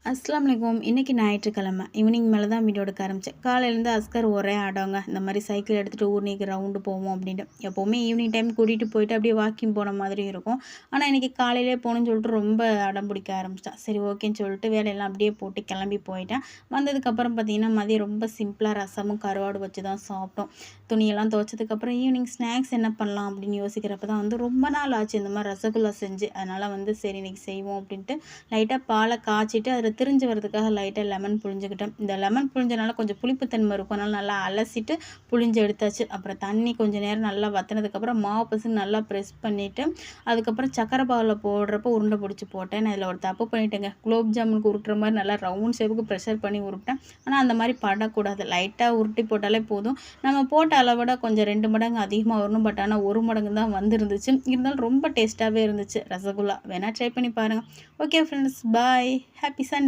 அஸ்ஸலாமு அலைக்கும். இன்றைக்கி ஞாயிற்றுக்கிழமை ஈவினிங் மேலே தான் வீடியோ எடுக்க ஆரம்பித்தேன். காலையிலேருந்து அஸ்கர் ஒரே ஆடங்க. இந்த மாதிரி சைக்கிள் எடுத்துகிட்டு ஊர்னிக்கு ரவுண்டு போவோம் அப்படின்ட்டு. எப்போவுமே ஈவினிங் டைம் கூட்டிகிட்டு போயிட்டு அப்படியே வாக்கிங் போன மாதிரி இருக்கும். ஆனால் இன்றைக்கி காலையிலே போகணுன்னு சொல்லிட்டு ரொம்ப அடம் பிடிக்க ஆரம்பிச்சிட்டான். சரி ஓகேன்னு சொல்லிட்டு வேலையெல்லாம் அப்படியே போட்டு கிளம்பி போயிட்டேன். வந்ததுக்கப்புறம் பார்த்திங்கன்னா மதியம் ரொம்ப சிம்பிளாக ரசமும் கருவாடு வச்சு தான் சாப்பிட்டோம். துணியெல்லாம் துவைச்சதுக்கப்புறம் ஈவினிங் ஸ்நாக்ஸ் என்ன பண்ணலாம் அப்படின்னு யோசிக்கிறப்ப தான் ரொம்ப நாள் ஆச்சு இந்த மாதிரி ரசகுல்லா செஞ்சு. அதனால் சரி இன்றைக்கி செய்வோம் அப்படின்ட்டு லைட்டாக பாலை காய்ச்சிட்டு அதில் திரிஞ்சு வரதுக்காக லைட்டாக லெமன் புழிஞ்சுக்கிட்டேன். இந்த லெமன் புழிஞ்சனால கொஞ்சம் புளிப்புத்தன்மை இருக்கும். அதனால் நல்லா அலசிட்டு புழிஞ்சு எடுத்தாச்சு. அப்புறம் தண்ணி கொஞ்சம் நேரம் நல்லா வற்றினதுக்கப்புறம் மாவு பசங்க நல்லா ப்ரெஸ் பண்ணிவிட்டு அதுக்கப்புறம் சக்கரை பாவில் போடுறப்போ உருண்டை பிடிச்சி போட்டேன். நான் இதில் ஒரு தப்பு பண்ணிட்டேங்க. குலோப் ஜாமுனுக்கு உருட்டுற மாதிரி நல்லா ரவுண்ட் ஷேப்புக்கு ப்ரெஷர் பண்ணி உருட்டேன். ஆனால் அந்த மாதிரி படக்கூடாது. லைட்டாக உருட்டி போட்டாலே போதும். நம்ம போட்ட அளவோட கொஞ்சம் 2 மடங்கு அதிகமாக வரணும். பட் ஆனால் 1 மடங்கு தான் வந்துருந்துச்சு. இருந்தாலும் ரொம்ப டேஸ்ட்டாகவே இருந்துச்சு ரசகுல்லா. வேணால் ட்ரை பண்ணி பாருங்கள். Okay friends, bye. Happy Sunday.